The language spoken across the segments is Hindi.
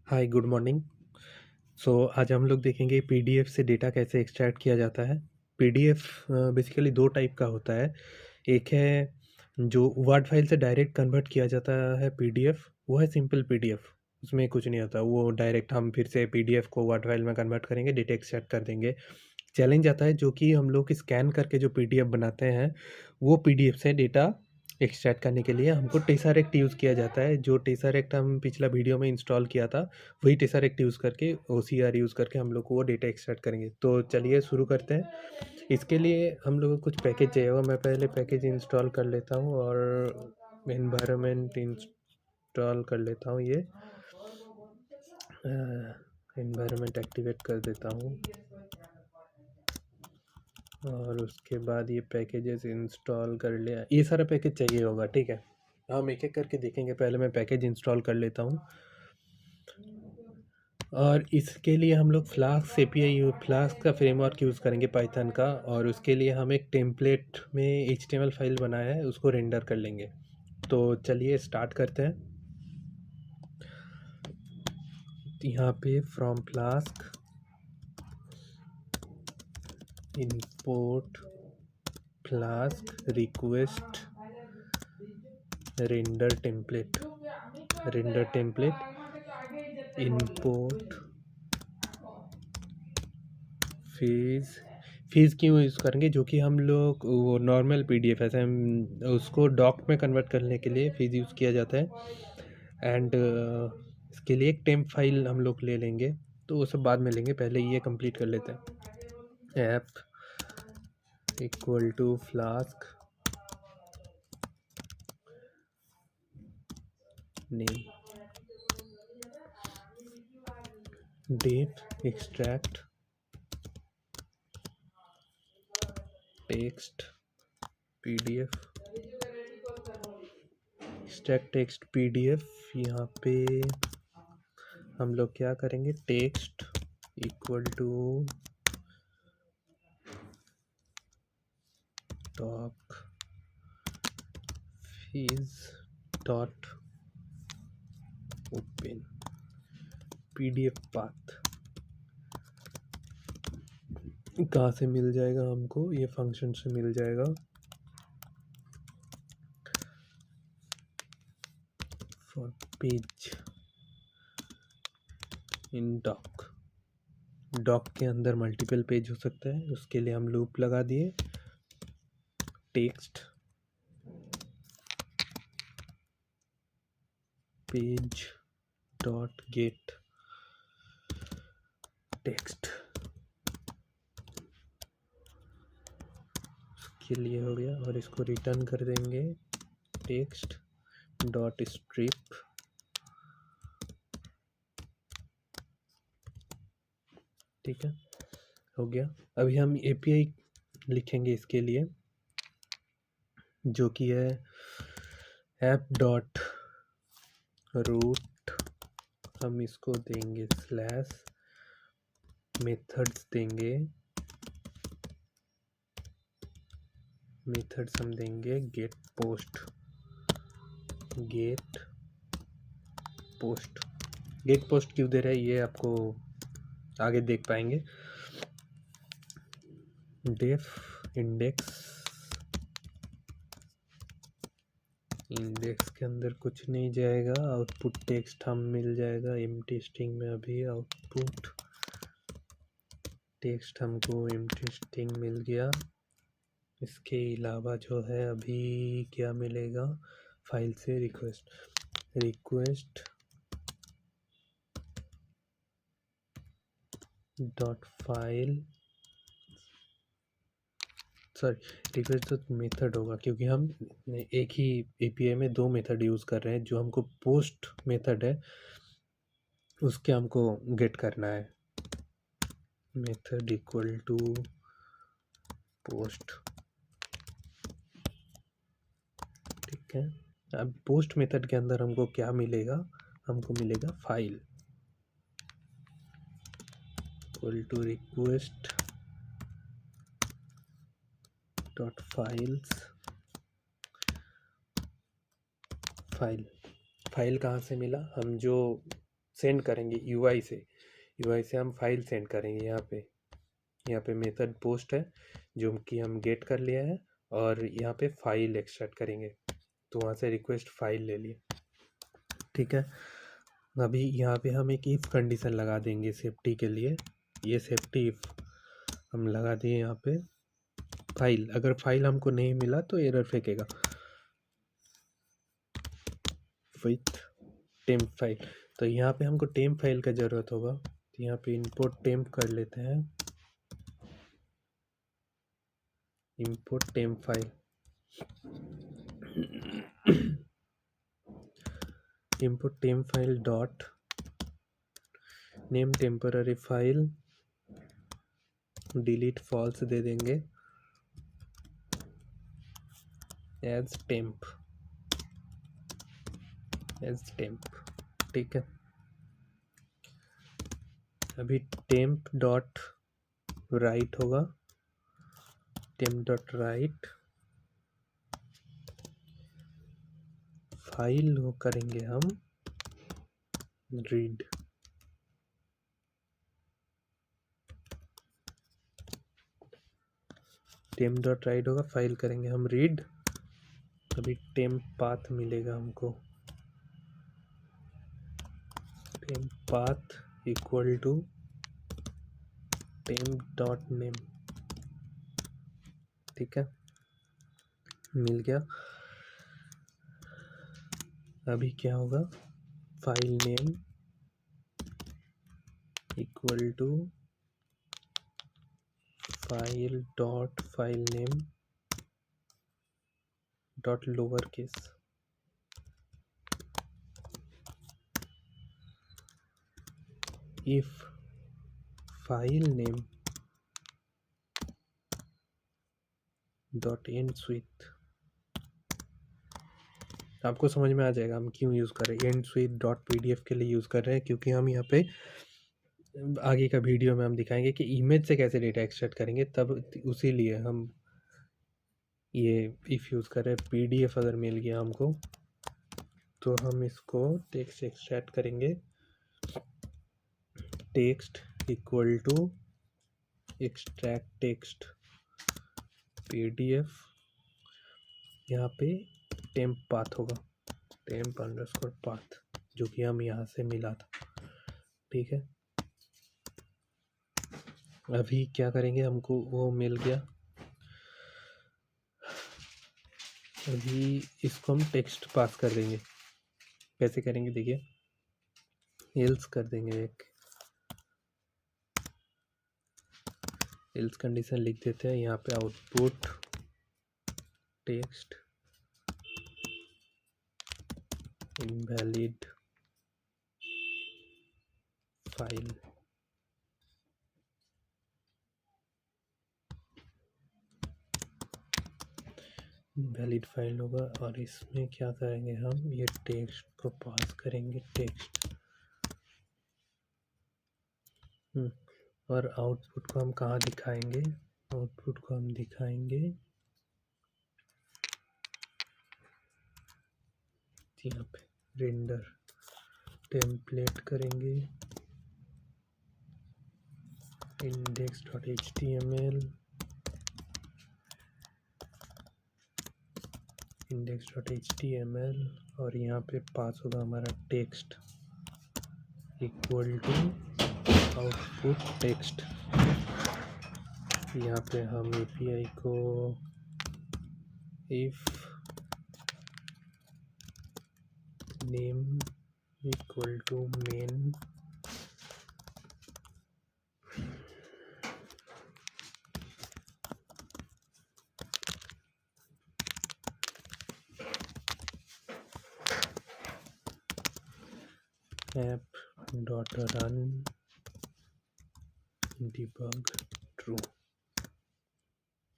Hi good morning. सो आज हम लोग देखेंगे पीडीएफ से डेटा कैसे एक्सट्रैक्ट किया जाता है। पीडीएफ बेसिकली दो टाइप का होता है। एक है जो वर्ड फाइल से डायरेक्ट कन्वर्ट किया जाता है पीडीएफ, वो है सिंपल पीडीएफ। उसमें कुछ नहीं होता, वो डायरेक्ट हम फिर से पीडीएफ को वर्ड फाइल में कन्वर्ट करेंगे, डेटा एक्सट्रैक्ट कर देंगे। चैलेंज आता है जो कि हम लोग स्कैन करके जो पीडीएफ बनाते हैं, वो पीडीएफ से डेटा एक्सट्रैक्ट करने के लिए हमको टेसरेक्ट यूज़ किया जाता है। जो टेसरेक्ट हम पिछला वीडियो में इंस्टॉल किया था, वही टेसरेक्ट यूज़ करके ओसीआर यूज़ करके हम लोग को वो डेटा एक्सट्रैक्ट करेंगे। तो चलिए शुरू करते हैं। इसके लिए हम लोग को कुछ पैकेज चाहिए होगा। मैं पहले पैकेज इंस्टॉल कर लेता हूँ और एनवायरनमेंट इंस्टॉल कर लेता हूँ। ये एनवायरनमेंट एक्टिवेट कर देता हूँ और उसके बाद ये पैकेजेस इंस्टॉल कर लिया। ये सारा पैकेज चाहिए होगा, ठीक है। हम एक एक करके देखेंगे। पहले मैं पैकेज इंस्टॉल कर लेता हूँ और इसके लिए हम लोग फ्लास्क एपीआई, फ्लास्क का फ्रेमवर्क यूज़ करेंगे पाइथन का। और उसके लिए हम एक टेम्पलेट में एचटीएमएल फाइल बनाया है, उसको रेंडर कर लेंगे। तो चलिए स्टार्ट करते हैं। यहाँ पे from flask import flask request render template import fees क्यों यूज़ करेंगे, जो कि हम लोग वो नॉर्मल पीडीएफ ऐसे हम उसको डॉक में कन्वर्ट करने के लिए फीस यूज़ किया जाता है। एंड इसके लिए एक टेम्प फाइल हम लोग ले लेंगे, तो वो सब बाद में लेंगे, पहले ये कंप्लीट कर लेते हैं। App equal to flask name date extract text PDF extract text PDF. यहाँ पे हम लोग क्या करेंगे, text equal to talk fees dot open PDF path. कहाँ से मिल जाएगा हमको, ये फंक्शन से मिल जाएगा। For page in doc, doc के अंदर मल्टीपल पेज हो सकता है, उसके लिए हम लूप लगा दिए। Text page dot gate text, के लिए हो गया। और इसको रिटर्न कर देंगे टेक्स्ट डॉट स्ट्रिप। ठीक है, हो गया। अभी हम एपीआई लिखेंगे इसके लिए, जो कि है ऐप डॉट रूट। हम इसको देंगे स्लैश, मेथड्स देंगे, मेथड्स हम देंगे गेट पोस्ट। गेट पोस्ट क्यों दे रहा है ये आपको आगे देख पाएंगे। डेफ इंडेक्स के अंदर कुछ नहीं जाएगा, आउटपुट टेक्स्ट हम मिल जाएगा एम्प्टी स्ट्रिंग में। अभी आउटपुट टेक्स्ट हमको एम्प्टी स्ट्रिंग मिल गया। इसके अलावा जो है अभी क्या मिलेगा, फाइल से request dot file, sorry request dot method होगा, क्योंकि हम एक ही एपीआई में दो मेथड यूज़ कर रहे हैं। जो हमको पोस्ट मेथड है उसके हमको गेट करना है। मेथड इक्वल टू पोस्ट, ठीक है। अब पोस्ट मेथड के अंदर हमको क्या मिलेगा, हमको मिलेगा file equal to request dot files. File कहाँ से मिला, हम जो सेंड करेंगे यूआई से हम फाइल सेंड करेंगे। यहाँ पे मेथड पोस्ट है जो कि हम गेट कर लिया है, और यहाँ पे फाइल एक्सट्रैक्ट करेंगे, तो वहाँ से रिक्वेस्ट फाइल ले लिए। ठीक है, अभी यहाँ पे हम एक इफ़ कंडीशन लगा देंगे सेफ्टी के लिए। ये सेफ्टी इफ़ हम लगा दिए यहाँ पे। फाइल, अगर फाइल हमको नहीं मिला तो एरर फेंकेगा विथ टेम्प फाइल। तो यहाँ पे हमको टेम्प फाइल का ज़रूरत होगा, तो यहाँ पे इंपोर्ट टेम्प कर लेते हैं। Import temp file, import temp file dot name temporary file, delete false दे देंगे, एज टेम्प, ठीक है। अभी टेम्प डॉट राइट होगा, टेम्प डॉट राइट फाइल वो करेंगे हम रीड। टेम्प डॉट राइट होगा, फाइल करेंगे हम रीड। अभी टेम्प पाथ मिलेगा हमको, temp path equal to temp dot name, ठीक है, मिल गया। अभी क्या होगा, file name equal to file dot file name dot lower case, if file name dot ends with, आपको समझ में आ जाएगा हम क्यों यूज़ कर रहे हैं। एंड्स विथ डॉट पीडीएफ के लिए यूज़ कर रहे हैं क्योंकि हम यहाँ पे आगे का वीडियो में हम दिखाएंगे कि इमेज से कैसे डेटा एक्सट्रैक्ट करेंगे, तब उसी लिए हम ये इफ़ यूज़ कर रहे हैं। पीडीएफ अगर मिल गया हमको तो हम इसको टेक्स्ट एक्सट्रैक्ट करेंगे, text equal to extract text PDF, यहाँ पे टेम्प पाथ होगा, टेम्प अंडरस्कोर पाथ, जो कि हम यहाँ से मिला था, ठीक है। अभी क्या करेंगे, हमको वो मिल गया। अभी इसको हम टेक्स्ट पास कर देंगे। कैसे करेंगे देखिए, एल्स कर देंगे, एक एल्स कंडीशन लिख देते हैं यहाँ पे, output text invalid file, valid file होगा। और इसमें क्या करेंगे हम, ये टेक्स्ट को पास करेंगे, टेक्स्ट, और आउटपुट को हम कहाँ दिखाएंगे, आउटपुट को हम दिखाएंगे यहाँ पे, रेंडर टेम्पलेट करेंगे, index.html, index.html, और यहाँ पे पास होगा हमारा text equal to output text. यहाँ पे हम API को if name equal to main app dot run debug true,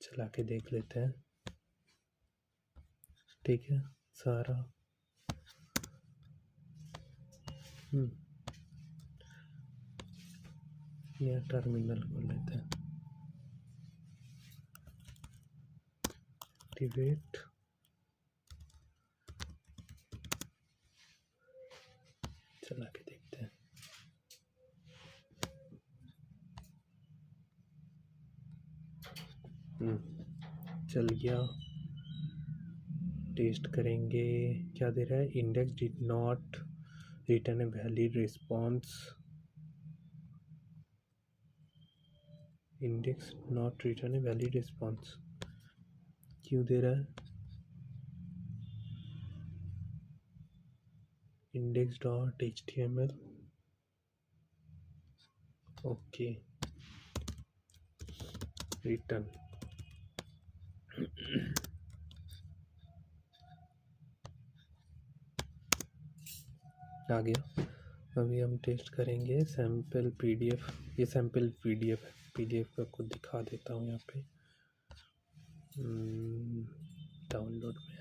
चला के देख लेते हैं, ठीक है। सारा यह टर्मिनल खोल लेते हैं, एक्टिवेट, चला के देखते हैं। चल गया। टेस्ट करेंगे क्या दे रहा है। Index did not return a valid response. Index not return a valid response क्यों दे रहा है। Index dot HTML okay return आ गया। अभी हम टेस्ट करेंगे सैम्पल PDF। ये सैम्पल PDF है। PDF को आपको दिखा देता हूँ यहाँ पे। डाउनलोड में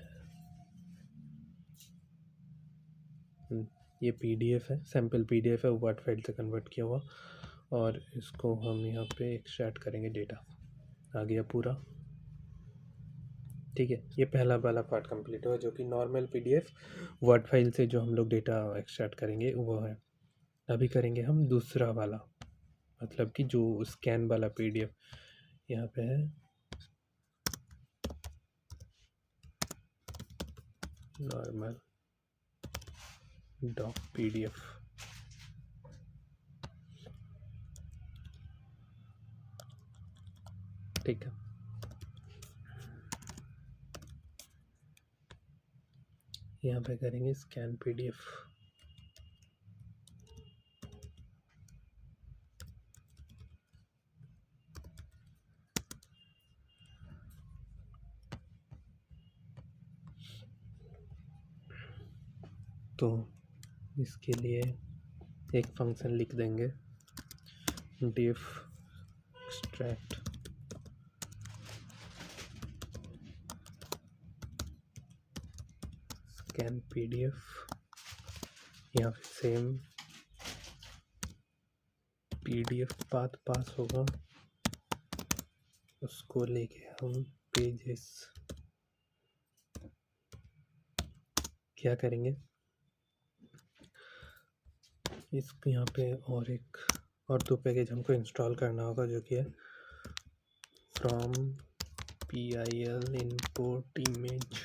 है। ये PDF है, सैम्पल PDF है, वर्ड फाइल से कन्वर्ट किया हुआ। और इसको हम यहाँ पे एक्सट्रैक्ट करेंगे डेटा। आ गया पूरा। ठीक है, ये पहला वाला पार्ट कंप्लीट हुआ, जो कि नॉर्मल PDF वर्ड फाइल से जो हम लोग डेटा एक्सट्रैक्ट करेंगे वो है। अभी करेंगे हम दूसरा वाला, मतलब कि जो स्कैन वाला PDF यहाँ पे है। नॉर्मल डॉक PDF ठीक है। यहाँ पे करेंगे स्कैन PDF। तो इसके लिए एक फंक्शन लिख देंगे, diff extract scan PDF। यहाँ पे सेम PDF पाथ पास होगा, उसको लेके हम पेजेस क्या करेंगे, इसको यहाँ पे और दो पैकेज हमको इंस्टॉल करना होगा, जो कि है from PIL import image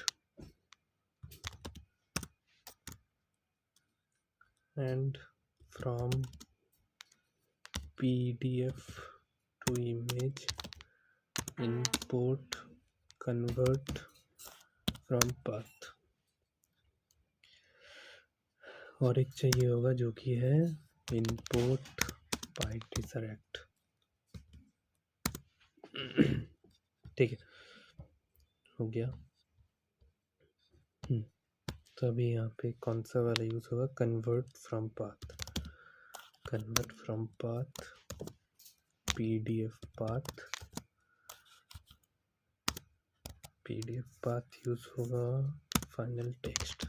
and from PDF to image import convert from path। और एक चाहिए होगा जो कि है import pytesseract। ठीक है, हो गया। तो अभी यहाँ पे कौन सा वाला यूज होगा, convert from path. Convert from path PDF path use होगा फाइनल टेक्स्ट।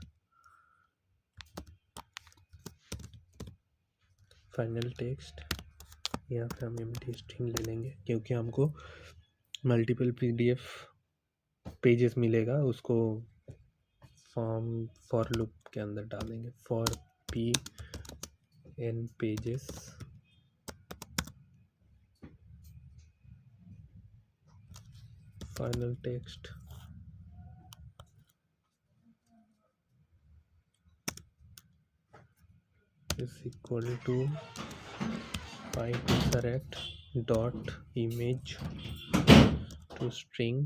यहाँ पे हम एम्प्टी स्ट्रिंग ले लेंगे, क्योंकि हमको मल्टीपल PDF पेजेस मिलेगा, उसको फॉर लूप के अंदर डालेंगे। For PN pages final text is equal to pytesseract dot image to string।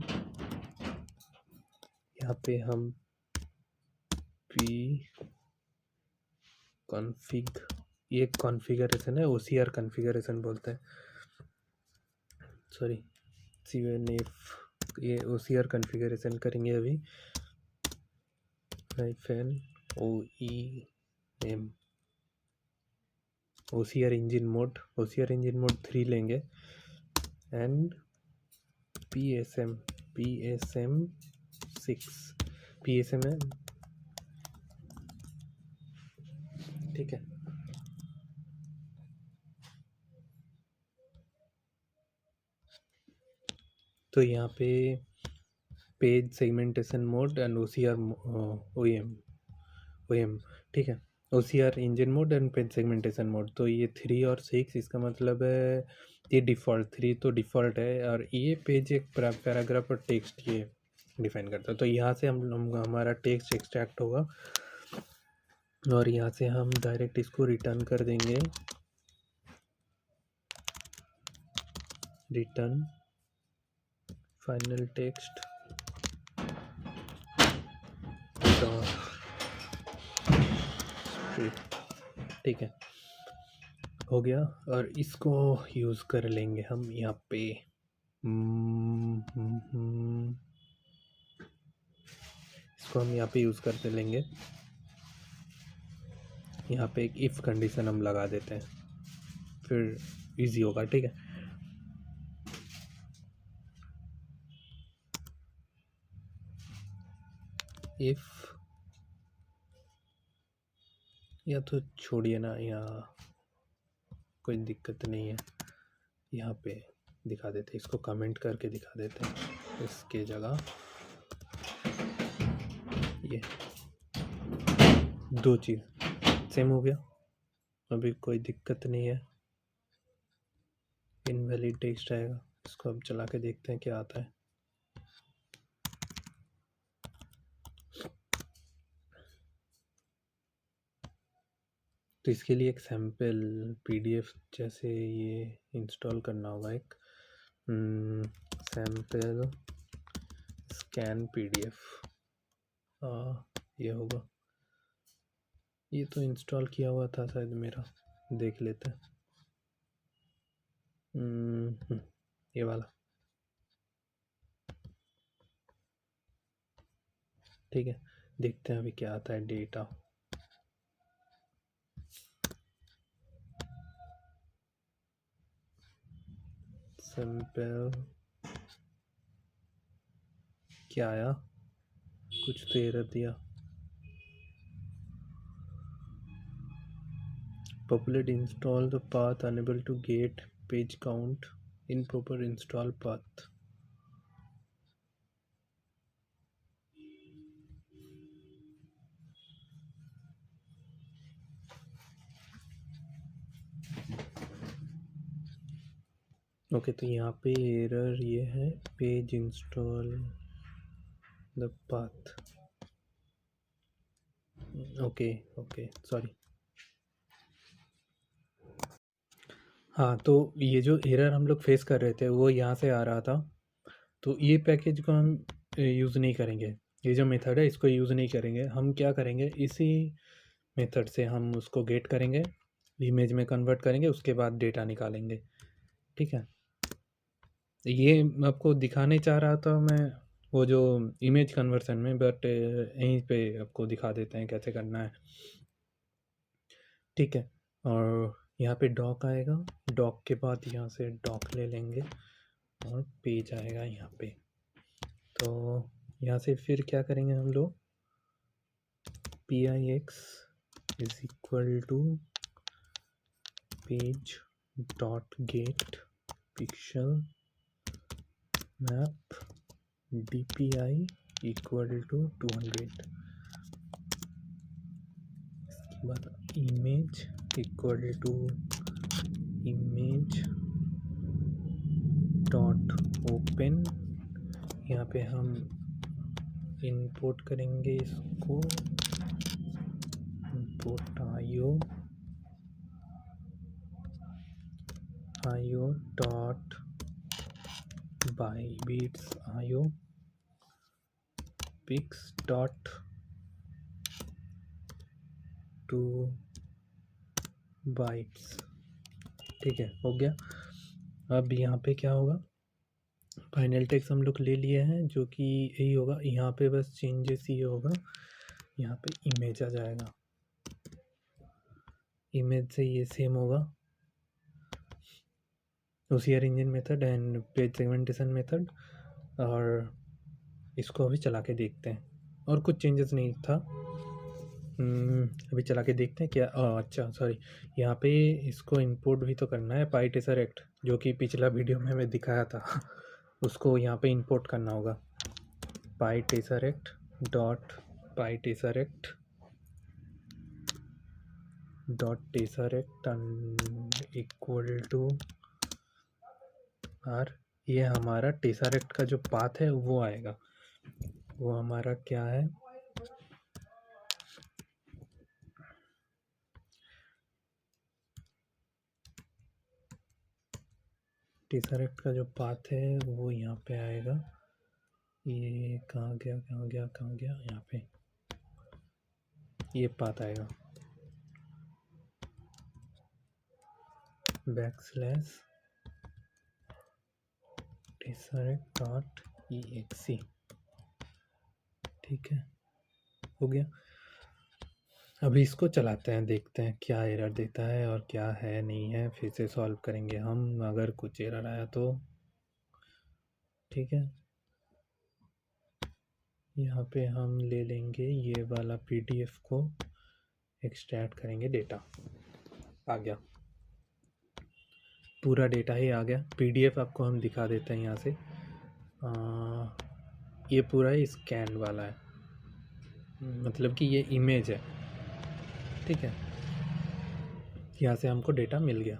यहाँ पे हम config, ये कॉन्फ़िगरेशन है, OCR कॉन्फ़िगरेशन बोलते हैं, सॉरी CNF, ये OCR कॉन्फ़िगरेशन करेंगे अभी। -OEM OCR इंजन मोड 3 लेंगे, एंड PSM 6 PSM है, ठीक है। तो यहाँ पे page segmentation mode and OCR OEM ठीक है। OCR engine mode and page segmentation mode, तो ये 3 और 6, इसका मतलब है ये डिफ़ॉल्ट 3 तो डिफ़ॉल्ट है, और ये पेज एक पैराग्राफ और टेक्स्ट ये डिफाइन करता है। तो यहाँ से हम हमारा टेक्स्ट एक्सट्रैक्ट होगा और यहाँ से हम डायरेक्ट इसको रिटर्न कर देंगे, रिटर्न फाइनल टेक्स्ट ठीक है, हो गया। और इसको यूज़ कर लेंगे हम यहाँ पे, इसको हम यहाँ पे यूज़ करते लेंगे। यहाँ पे एक इफ़ कंडीशन हम लगा देते हैं, फिर इजी होगा। ठीक है, इफ़, या तो छोड़िए ना, यहाँ कोई दिक्कत नहीं है, यहाँ पे दिखा देते हैं, इसको कमेंट करके दिखा देते हैं इसके जगह। ये दो चीज़ सेम हो गया, अभी कोई दिक्कत नहीं है। इनवैलिड टेक्स्ट आएगा, इसको अब चला के देखते हैं क्या आता है। तो इसके लिए एक सैम्पल पीडीएफ जैसे ये इंस्टॉल करना होगा, एक सैम्पल स्कैन पीडीएफ, ये होगा। ये तो इंस्टॉल किया हुआ था शायद मेरा, देख लेते हैं। ये वाला, ठीक है, देखते हैं अभी क्या आता है। डेटा सैम्पल, क्या आया, कुछ तो एरर दिया। Populate install the path, unable to get page count, improper install path. Okay, तो यहाँ पे एरर ये है, page install the path. Okay okay, sorry. हाँ, तो ये जो एरर हम लोग फेस कर रहे थे वो यहाँ से आ रहा था। तो ये पैकेज को हम यूज़ नहीं करेंगे, ये जो मेथड है इसको यूज़ नहीं करेंगे। हम क्या करेंगे, इसी मेथड से हम उसको गेट करेंगे, इमेज में कन्वर्ट करेंगे, उसके बाद डेटा निकालेंगे। ठीक है, ये आपको दिखाने चाह रहा था मैं वो जो इमेज कन्वर्सन में, बट यहीं पे आपको दिखा देते हैं कैसे करना है। ठीक है, और यहाँ पे डॉक आएगा, डॉक के बाद यहाँ से डॉक ले लेंगे और पेज आएगा यहाँ पे। तो यहाँ से फिर क्या करेंगे हम लोग, pix is equal to page dot get pixel map dpi equal to 200, इसके बाद image equal to image dot open, यहाँ पे हम इंपोर्ट करेंगे इसको, इंपोर्ट आयो डॉट बाइबिट्स आयो पिक्स डॉट टू बाइट्स। ठीक है, हो गया। अब यहाँ पे क्या होगा, फाइनल टेक्स्ट हम लोग ले लिए हैं जो कि यही होगा। यहाँ पे बस चेंजेस ये होगा, यहाँ पे इमेज आ जाएगा, इमेज से ये सेम होगा, OCR engine method and page segmentation method. और इसको अभी चला के देखते हैं, और कुछ चेंजेस नहीं था। अभी चला के देखते हैं क्या। अच्छा सॉरी, यहाँ पे इसको इंपोर्ट भी तो करना है, पाइटेसरेक्ट जो कि पिछला वीडियो में मैं दिखाया था उसको यहाँ पे इंपोर्ट करना होगा। Pytesseract dot pytesseract dot tesseract equal to और ये हमारा टेसरेक्ट का जो पाथ है वो आएगा, वो हमारा क्या है, टेसरेक्ट का जो पाथ है वो यहाँ पे आएगा। ये कहाँ गया कहाँ गया कहाँ गया, यहाँ पे ये पाथ आएगा, बैकस्लैश टेसरेक्ट डॉट exe। ठीक है, हो गया। अभी इसको चलाते हैं, देखते हैं क्या एरर देता है और क्या है नहीं है, फिर से सॉल्व करेंगे हम अगर कुछ एरर आया तो। ठीक है, यहाँ पे हम ले लेंगे ये वाला पीडीएफ को, एक्सट्रैक्ट करेंगे, डेटा आ गया, पूरा डेटा ही आ गया। पीडीएफ आपको हम दिखा देते हैं यहाँ से। ये पूरा ही स्कैन वाला है, मतलब कि ये इमेज है। ठीक है, यहाँ से हमको डेटा मिल गया।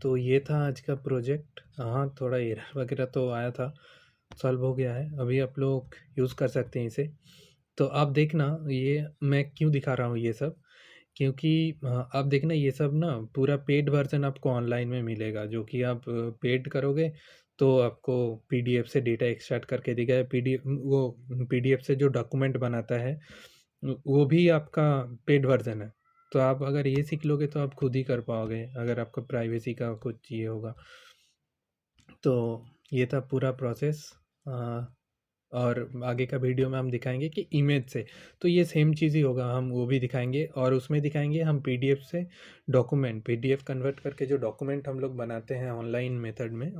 तो ये था आज का प्रोजेक्ट। हाँ, थोड़ा एरर वगैरह तो आया था, सॉल्व हो गया है। अभी आप लोग यूज़ कर सकते हैं इसे। तो आप देखना, ये मैं क्यों दिखा रहा हूँ ये सब, क्योंकि आप देखना ये सब ना पूरा पेड वर्जन आपको ऑनलाइन में मिलेगा, जो कि आप पेड करोगे तो आपको पीडीएफ से डेटा एक्सट्रैक्ट करके देगा। पीडीएफ से जो डॉक्यूमेंट बनाता है वो भी आपका पेड वर्जन है। तो आप अगर ये सीख लोगे तो आप खुद ही कर पाओगे, अगर आपको प्राइवेसी का कुछ चाहिए होगा तो। ये था पूरा प्रोसेस। और आगे का वीडियो में हम दिखाएंगे कि इमेज से तो ये सेम चीज़ ही होगा, हम वो भी दिखाएंगे। और उसमें दिखाएंगे हम पीडीएफ से डॉक्यूमेंट, पीडीएफ कन्वर्ट करके जो डॉक्यूमेंट हम लोग बनाते हैं ऑनलाइन मेथड में,